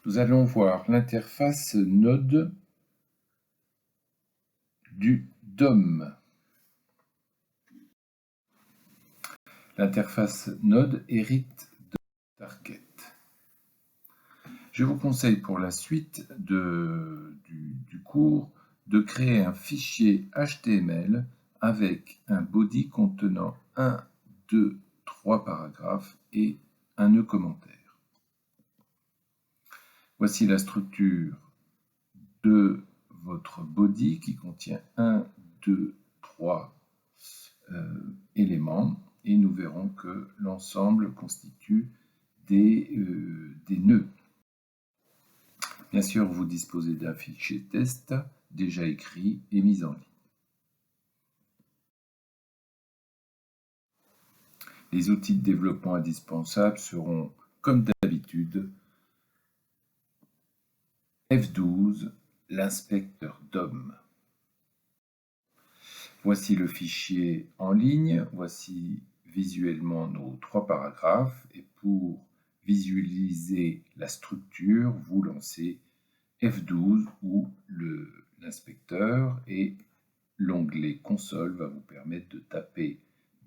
Nous allons voir l'interface Node du DOM. L'interface Node hérite de Target. Je vous conseille pour la suite du cours de créer un fichier HTML avec un body contenant 1, 2, 3 paragraphes et un nœud commentaire. Voici la structure de votre body qui contient 1, 2, 3 éléments et nous verrons que l'ensemble constitue des nœuds. Bien sûr, vous disposez d'un fichier test déjà écrit et mis en ligne. Les outils de développement indispensables seront, comme d'habitude, F12, l'inspecteur DOM. Voici le fichier en ligne, voici visuellement nos 3 paragraphes et pour visualiser la structure, vous lancez F12 ou l'inspecteur et l'onglet console va vous permettre de taper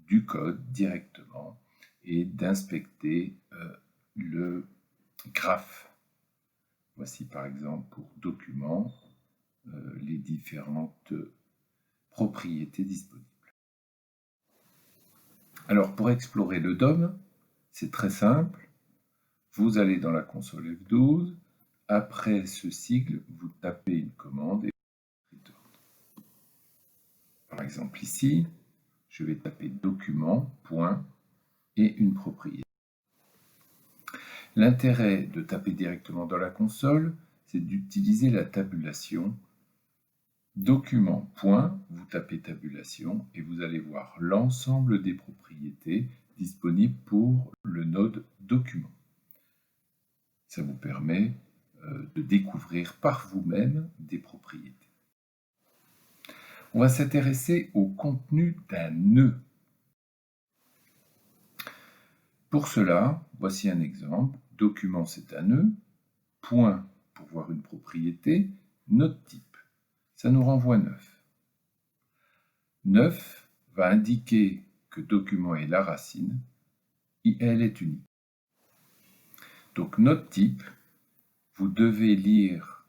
du code directement et d'inspecter le graphe. Voici par exemple pour document les différentes propriétés disponibles. Alors pour explorer le DOM, c'est très simple. Vous allez dans la console F12. Après ce sigle, vous tapez une commande et return. Par exemple ici, je vais taper document, point, et une propriété. L'intérêt de taper directement dans la console, c'est d'utiliser la tabulation. Document, point, vous tapez tabulation et vous allez voir l'ensemble des propriétés disponibles pour le node document. Ça vous permet de découvrir par vous-même des propriétés. On va s'intéresser au contenu d'un nœud. Pour cela, voici un exemple. Document, c'est un nœud. Point, pour voir une propriété. Node type. Ça nous renvoie 9. 9 va indiquer que document est la racine et elle est unique. Donc, node type, vous devez lire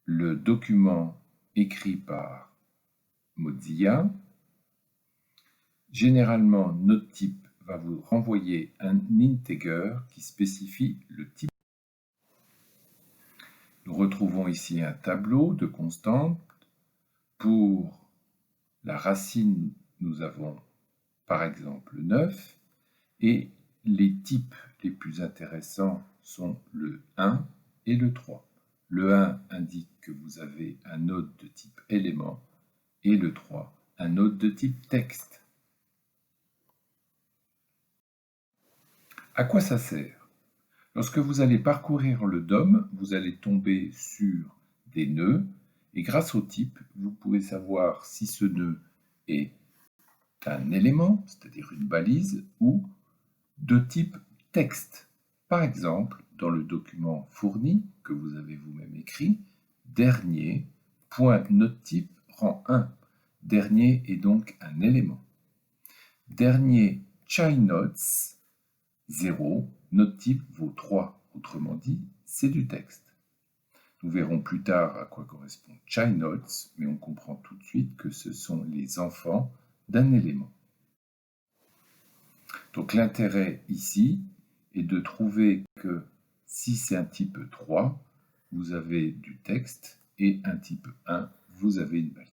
le document écrit par Mozilla. Généralement, node type va vous renvoyer un integer qui spécifie le type. Nous retrouvons ici un tableau de constantes. Pour la racine, nous avons par exemple 9 et les types les plus intéressants sont le 1 et le 3. Le 1 indique que vous avez un node de type élément et le 3 un node de type texte. À quoi ça sert? Lorsque vous allez parcourir le DOM, vous allez tomber sur des nœuds et grâce au type, vous pouvez savoir si ce nœud est un élément, c'est-à-dire une balise, ou de type texte. Par exemple, dans le document fourni que vous avez vous-même écrit, dernier, point node type rang 1. Dernier est donc un élément. Dernier chinotes 0, node type vaut 3. Autrement dit, c'est du texte. Nous verrons plus tard à quoi correspond chinotes, mais on comprend tout de suite que ce sont les enfants d'un élément. Donc l'intérêt ici est de trouver que si c'est un type 3, vous avez du texte et un type 1, vous avez une balise.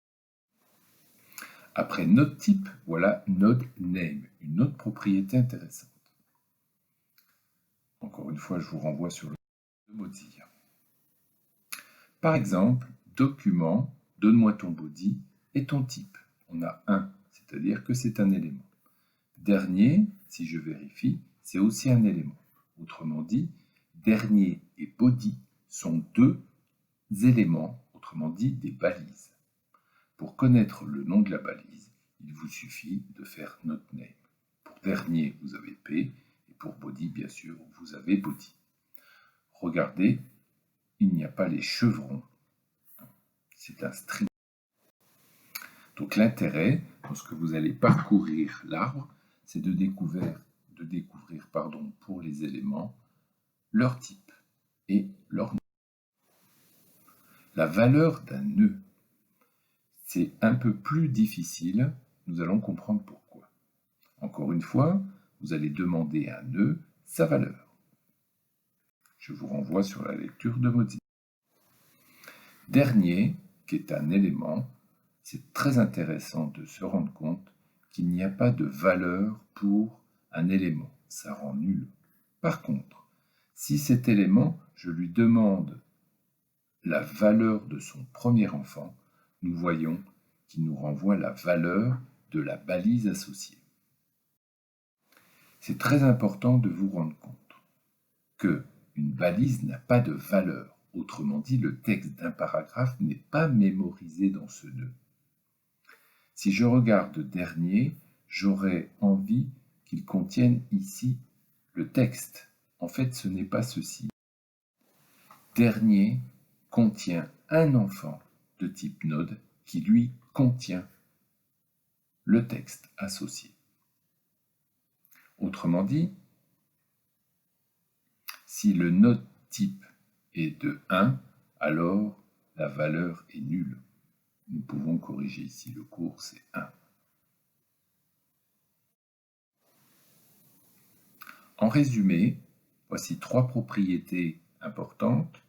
Après node type, voilà node name, une autre propriété intéressante. Encore une fois, je vous renvoie sur le site de Mozilla. Par exemple, document, donne-moi ton body et ton type. On a un, c'est-à-dire que c'est un élément. Dernier, si je vérifie, c'est aussi un élément. Autrement dit, dernier et body sont deux éléments, autrement dit des balises. Pour connaître le nom de la balise, il vous suffit de faire node name. Pour dernier, vous avez P, et pour body, bien sûr, vous avez body. Regardez, il n'y a pas les chevrons. C'est un string. Donc l'intérêt, lorsque vous allez parcourir l'arbre, c'est de découvrir pour les éléments leur type et leur nom. La valeur d'un nœud, c'est un peu plus difficile, nous allons comprendre pourquoi. Encore une fois, vous allez demander à un nœud sa valeur. Je vous renvoie sur la lecture de Mozzi. Dernier, qui est un élément, c'est très intéressant de se rendre compte qu'il n'y a pas de valeur pour un élément. Ça rend nul. Par contre, si cet élément, je lui demande la valeur de son premier enfant, nous voyons qu'il nous renvoie la valeur de la balise associée. C'est très important de vous rendre compte qu'une balise n'a pas de valeur. Autrement dit, le texte d'un paragraphe n'est pas mémorisé dans ce nœud. Si je regarde dernier, j'aurais envie qu'il contienne ici le texte. En fait, ce n'est pas ceci. Dernier contient un enfant de type node qui lui contient le texte associé. Autrement dit, si le node type est de 1, alors la valeur est nulle. Nous pouvons corriger ici le cours, c'est 1. En résumé, voici 3 propriétés importantes.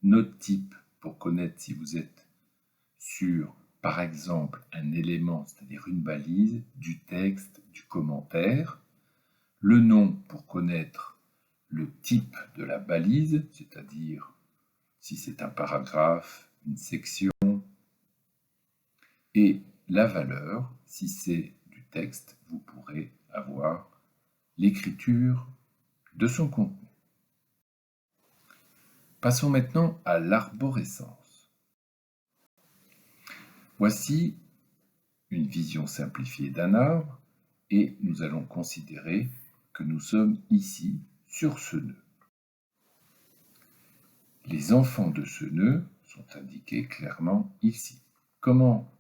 Node type pour connaître si vous êtes sur, par exemple, un élément, c'est-à-dire une balise, du texte, du commentaire. Le nom pour connaître le type de la balise, c'est-à-dire si c'est un paragraphe, une section, et la valeur, si c'est du texte, vous pourrez avoir l'écriture de son contenu. Passons maintenant à l'arborescence. Voici une vision simplifiée d'un arbre et nous allons considérer que nous sommes ici sur ce nœud. Les enfants de ce nœud sont indiqués clairement ici. Comment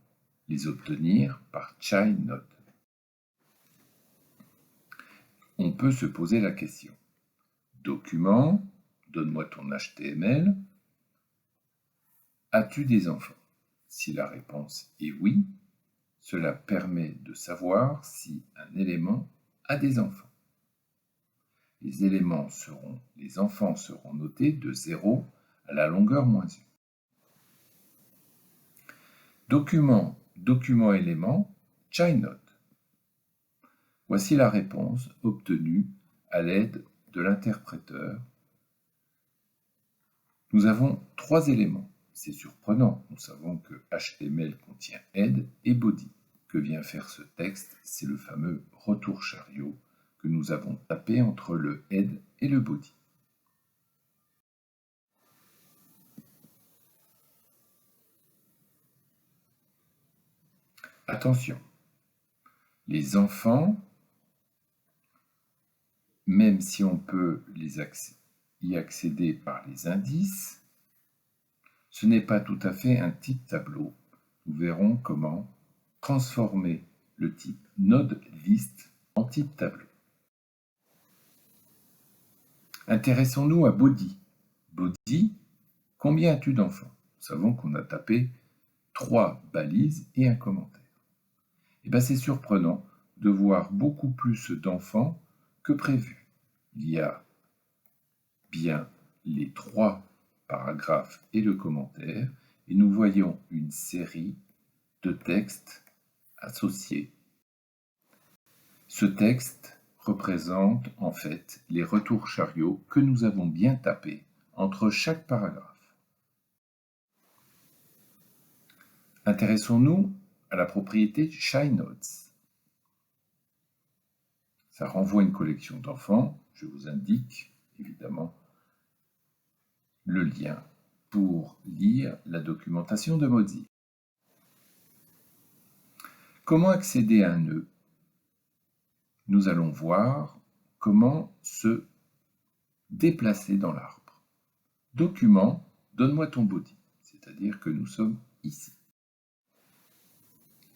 les obtenir par child node? On peut se poser la question. Document, donne-moi ton HTML. As-tu des enfants? Si la réponse est oui, cela permet de savoir si un élément a des enfants. Les enfants seront notés de 0 à la longueur -1. Document élément, child node. Voici la réponse obtenue à l'aide de l'interpréteur. Nous avons 3 éléments. C'est surprenant, nous savons que HTML contient head et body. Que vient faire ce texte? C'est le fameux retour chariot que nous avons tapé entre le head et le body. Attention, les enfants, même si on peut y accéder par les indices, ce n'est pas tout à fait un type tableau. Nous verrons comment transformer le type node list en type tableau. Intéressons-nous à body. Body, combien as-tu d'enfants? Nous savons qu'on a tapé 3 balises et un commentaire. Et bien c'est surprenant de voir beaucoup plus d'enfants que prévu. Il y a bien les 3 paragraphes et le commentaire, et nous voyons une série de textes associés. Ce texte représente en fait les retours chariots que nous avons bien tapés entre chaque paragraphe. Intéressons-nous à la propriété child nodes. Ça renvoie à une collection d'enfants. Je vous indique évidemment le lien pour lire la documentation de Mozzi. Comment accéder à un nœud? Nous allons voir comment se déplacer dans l'arbre. Document, donne-moi ton body, c'est-à-dire que nous sommes ici.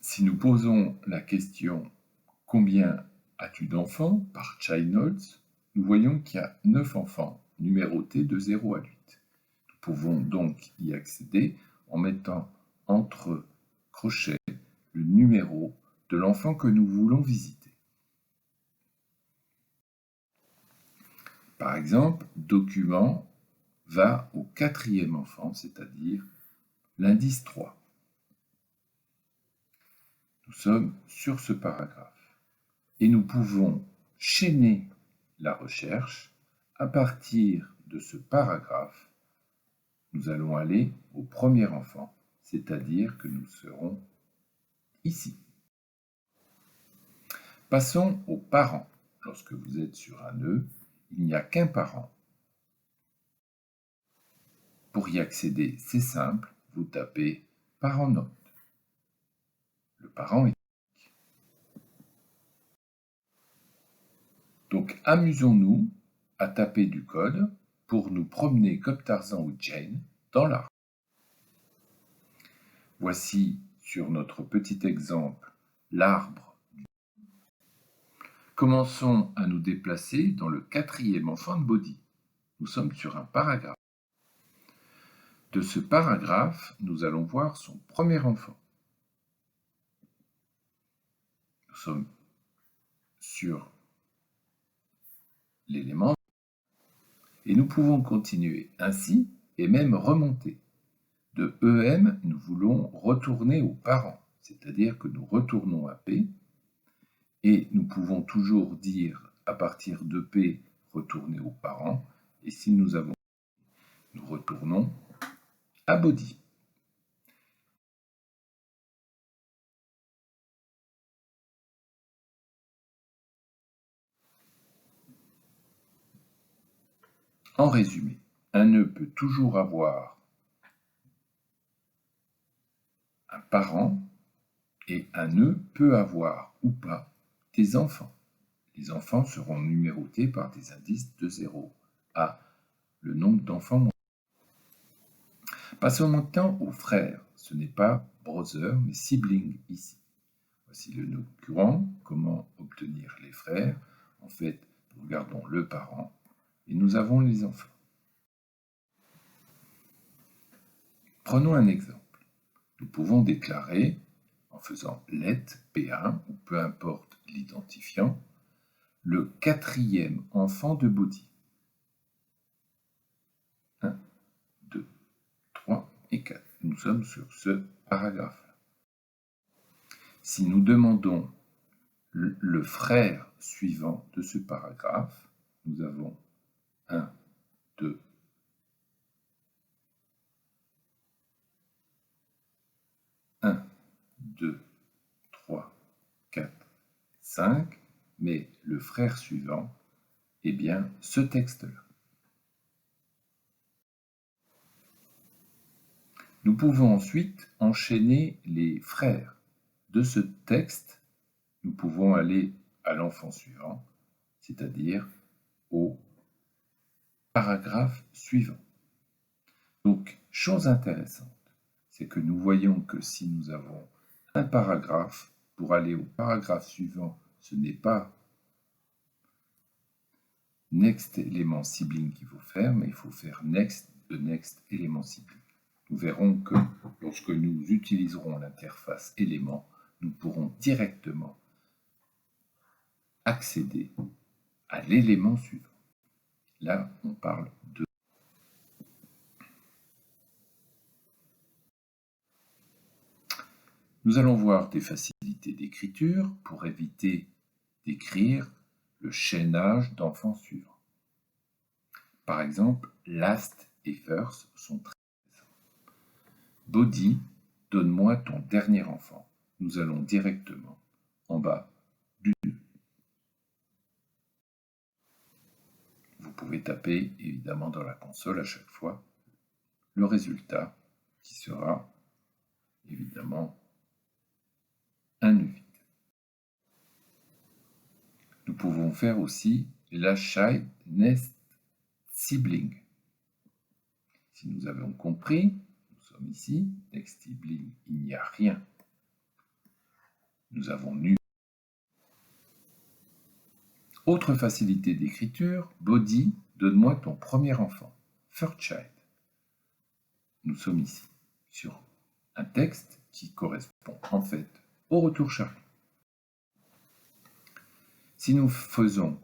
Si nous posons la question « Combien as-tu d'enfants ?» par Childs, nous voyons qu'il y a 9 enfants numérotés de 0 à 8. Nous pouvons donc y accéder en mettant entre crochets le numéro de l'enfant que nous voulons visiter. Par exemple, document va au 4e enfant, c'est-à-dire l'indice 3. Nous sommes sur ce paragraphe et nous pouvons chaîner la recherche. À partir de ce paragraphe, nous allons aller au premier enfant, c'est-à-dire que nous serons ici. Passons aux parents. Lorsque vous êtes sur un nœud, il n'y a qu'un parent. Pour y accéder, c'est simple, vous tapez parent note. Le parent est unique. Donc amusons-nous à taper du code pour nous promener comme Tarzan ou Jane dans l'arbre. Voici sur notre petit exemple l'arbre. Commençons à nous déplacer dans le 4e enfant de body. Nous sommes sur un paragraphe. De ce paragraphe, nous allons voir son premier enfant. Nous sommes sur l'élément et nous pouvons continuer ainsi et même remonter. De EM, nous voulons retourner aux parents, c'est-à-dire que nous retournons à P et nous pouvons toujours dire à partir de P retourner aux parents et si nous avons, nous retournons à body. En résumé, un nœud peut toujours avoir un parent et un nœud peut avoir ou pas des enfants. Les enfants seront numérotés par des indices de 0 à le nombre d'enfants. Passons maintenant aux frères. Ce n'est pas brother mais sibling ici. Voici le nœud courant. Comment obtenir les frères? En fait, nous regardons le parent et nous avons les enfants. Prenons un exemple. Nous pouvons déclarer, en faisant let P1 ou peu importe l'identifiant, le 4e enfant de body. 1, 2, 3 et 4. Nous sommes sur ce paragraphe-là. Si nous demandons le frère suivant de ce paragraphe, nous avons 1, 2, 1, 2, 3, 4, 5, mais le frère suivant, eh bien, ce texte-là. Nous pouvons ensuite enchaîner les frères. De ce texte, nous pouvons aller à l'enfant suivant, c'est-à-dire au paragraphe suivant. Donc, chose intéressante, c'est que nous voyons que si nous avons un paragraphe, pour aller au paragraphe suivant, ce n'est pas next élément sibling qu'il faut faire, mais il faut faire next de next élément sibling. Nous verrons que lorsque nous utiliserons l'interface élément, nous pourrons directement accéder à l'élément suivant. Là, on parle de... Nous allons voir des facilités d'écriture pour éviter d'écrire le chaînage d'enfants suivants. Par exemple, last et first sont très intéressants. Body, donne-moi ton dernier enfant. Nous allons directement en bas du nœud. Vous pouvez taper évidemment dans la console à chaque fois le résultat qui sera évidemment un nœud vide. Nous pouvons faire aussi la child nest sibling. Si nous avons compris, nous sommes ici, Nextibling, il n'y a rien. Nous avons nu. Autre facilité d'écriture, body, donne-moi ton premier enfant, first child. Nous sommes ici, sur un texte qui correspond en fait au retour chariot. Si nous faisons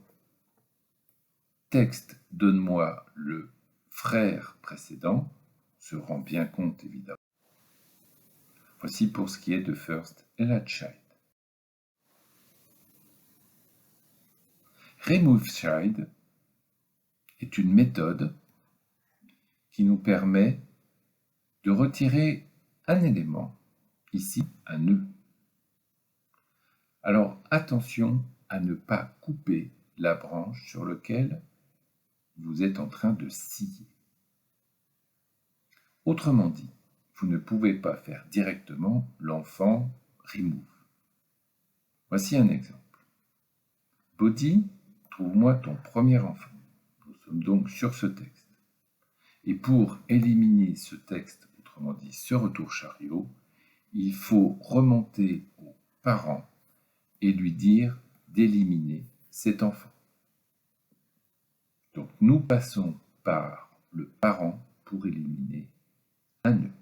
texte, donne-moi le frère précédent, on se rend bien compte évidemment. Voici pour ce qui est de first et la child. Remove child est une méthode qui nous permet de retirer un élément, ici un nœud. Alors attention à ne pas couper la branche sur laquelle vous êtes en train de scier. Autrement dit, vous ne pouvez pas faire directement l'enfant remove. Voici un exemple. Body, trouve-moi ton premier enfant. Nous sommes donc sur ce texte. Et pour éliminer ce texte, autrement dit ce retour chariot, il faut remonter aux parents et lui dire d'éliminer cet enfant. Donc nous passons par le parent pour éliminer un nœud.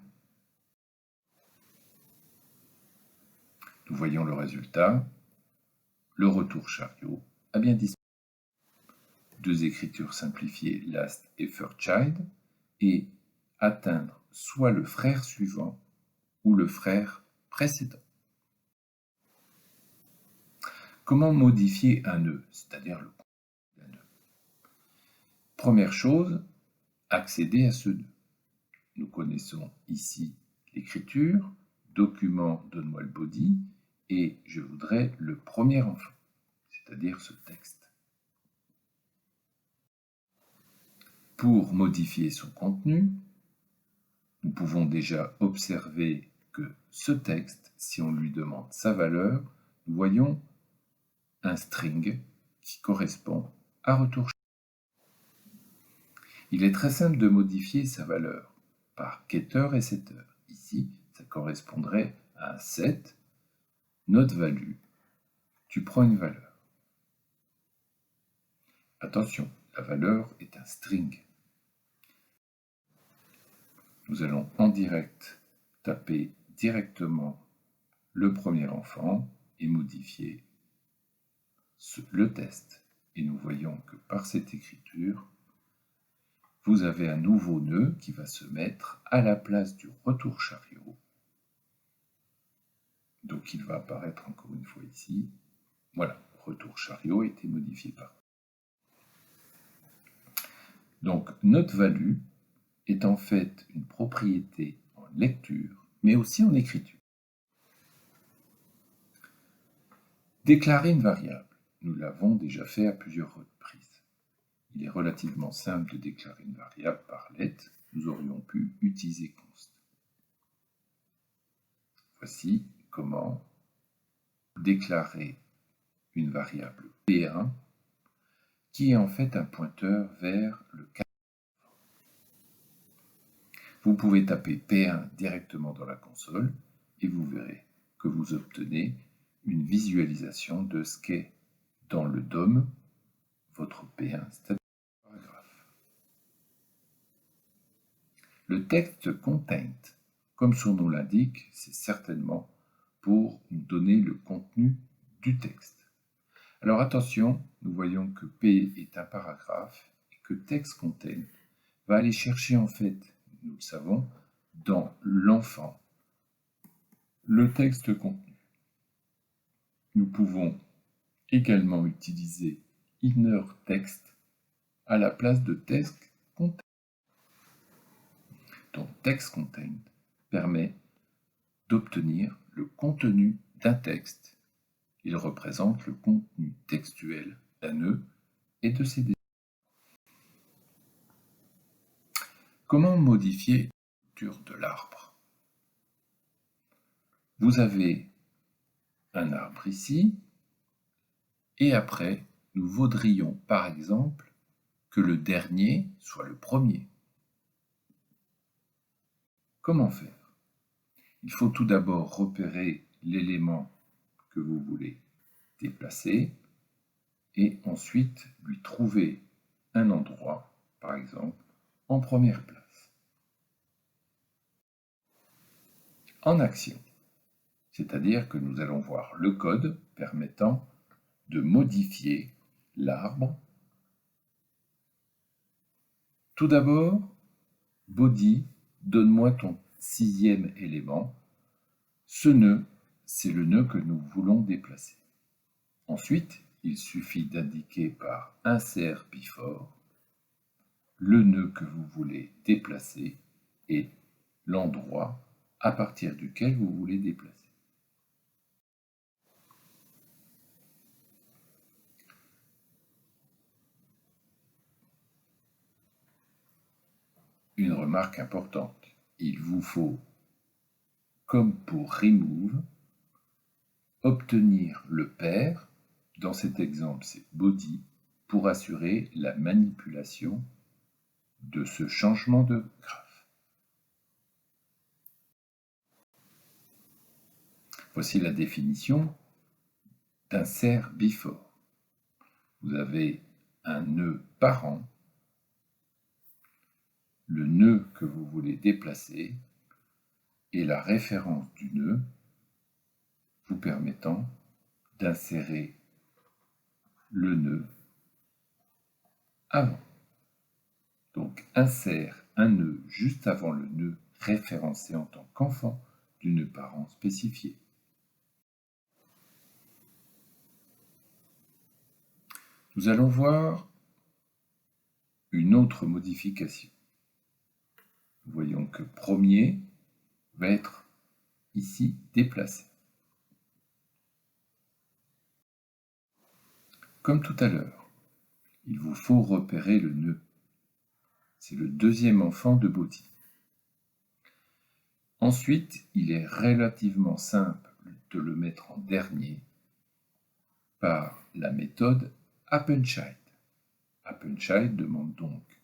Nous voyons le résultat. Le retour chariot a bien disparu. Deux écritures simplifiées, last et first child, et atteindre soit le frère suivant ou le frère précédent. Comment modifier un nœud, c'est-à-dire le contenu d'un nœud? Première chose, accéder à ce nœud. Nous connaissons ici l'écriture, document, donne-moi le body, et je voudrais le premier enfant, c'est-à-dire ce texte. Pour modifier son contenu, nous pouvons déjà observer que ce texte, si on lui demande sa valeur, nous voyons un string qui correspond à retour. Il est très simple de modifier sa valeur par getter et setter. Ici, ça correspondrait à un set, notre value. Tu prends une valeur. Attention, la valeur est un string. Nous allons en direct taper directement le premier enfant et modifier le test. Et nous voyons que par cette écriture, vous avez un nouveau nœud qui va se mettre à la place du retour chariot. Donc il va apparaître encore une fois ici. Voilà, retour chariot a été modifié par. Donc notre value est en fait une propriété en lecture, mais aussi en écriture. Déclarer une variable. Nous l'avons déjà fait à plusieurs reprises. Il est relativement simple de déclarer une variable par let. Nous aurions pu utiliser const. Voici comment déclarer une variable P1 qui est en fait un pointeur vers le cas. Vous pouvez taper P1 directement dans la console et vous verrez que vous obtenez une visualisation de ce qu'est dans le DOM votre P1, c'est-à-dire le paragraphe. Le texte content, comme son nom l'indique, c'est certainement pour nous donner le contenu du texte. Alors attention, nous voyons que P est un paragraphe et que text content va aller chercher en fait, nous le savons, dans l'enfant, le texte contenu. Nous pouvons également utiliser inner text à la place de text content. Donc text content permet d'obtenir le contenu d'un texte. Il représente le contenu textuel d'un nœud et de ses détails. Comment modifier la structure de l'arbre? Vous avez un arbre ici, et après, nous voudrions par exemple que le dernier soit le premier. Comment faire? Il faut tout d'abord repérer l'élément que vous voulez déplacer et ensuite lui trouver un endroit, par exemple, en première place. En action, c'est-à-dire que nous allons voir le code permettant de modifier l'arbre. Tout d'abord, body, donne-moi ton 6e élément. Ce nœud, c'est le nœud que nous voulons déplacer. Ensuite, il suffit d'indiquer par insert before le nœud que vous voulez déplacer et l'endroit à partir duquel vous voulez déplacer. Une remarque importante, il vous faut, comme pour remove, obtenir le pair, dans cet exemple c'est body, pour assurer la manipulation de ce changement de graphe. Voici la définition d'insert before. Vous avez un nœud parent, le nœud que vous voulez déplacer et la référence du nœud vous permettant d'insérer le nœud avant. Donc insère un nœud juste avant le nœud référencé en tant qu'enfant du nœud parent spécifié. Nous allons voir une autre modification. Nous voyons que premier va être ici déplacé. Comme tout à l'heure, il vous faut repérer le nœud. C'est le 2e enfant de body. Ensuite, il est relativement simple de le mettre en dernier par la méthode AppNChild. AppNChild demande donc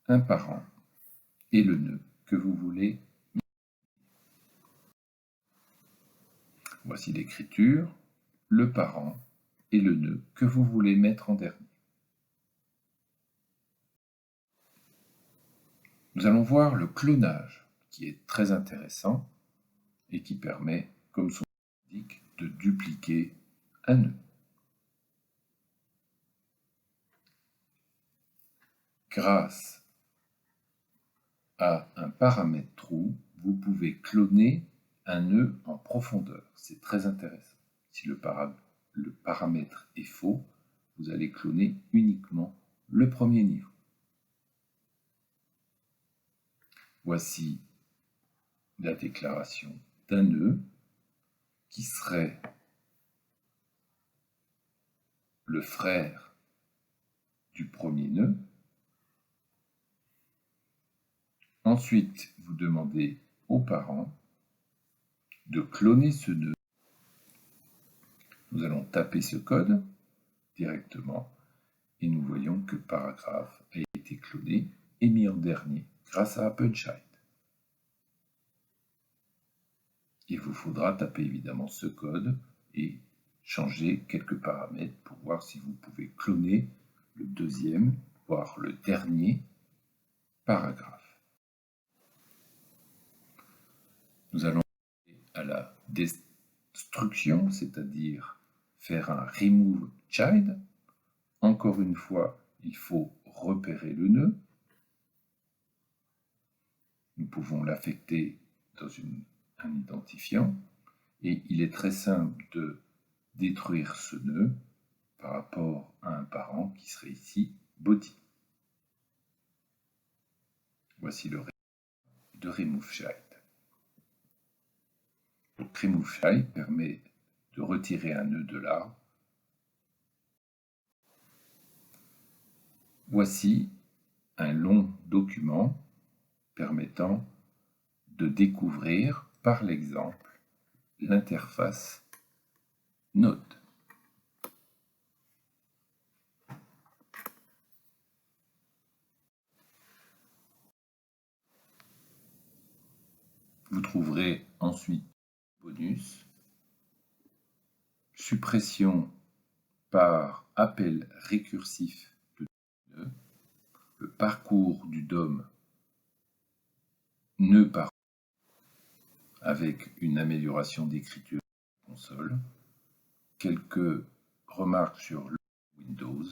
un parent et le nœud que vous voulez. Voici l'écriture, le parent et le nœud que vous voulez mettre en dernier. Nous allons voir le clonage, qui est très intéressant et qui permet, comme son nom l'indique, de dupliquer un nœud. Grâce à un paramètre true, vous pouvez cloner un nœud en profondeur. C'est très intéressant. Si le paramètre est faux, vous allez cloner uniquement le premier niveau. Voici la déclaration d'un nœud qui serait le frère du premier nœud. Ensuite, vous demandez aux parents de cloner ce nœud. Nous allons taper ce code directement et nous voyons que paragraphe a été cloné et mis en dernier grâce à AppNChild. Il vous faudra taper évidemment ce code et changer quelques paramètres pour voir si vous pouvez cloner le 2e, voire le dernier paragraphe. Nous allons à la destruction, c'est-à-dire faire un remove child. Encore une fois, il faut repérer le nœud. Nous pouvons l'affecter dans un identifiant et il est très simple de détruire ce nœud par rapport à un parent qui serait ici body. Voici le résultat de remove child. Donc remove child permet de retirer un nœud de l'arbre. Voici un long document permettant de découvrir par l'exemple l'interface Node. trouverez ensuite bonus, suppression par appel récursif de nœud, le parcours du DOM nœud par avec une amélioration d'écriture console, quelques remarques sur le Windows,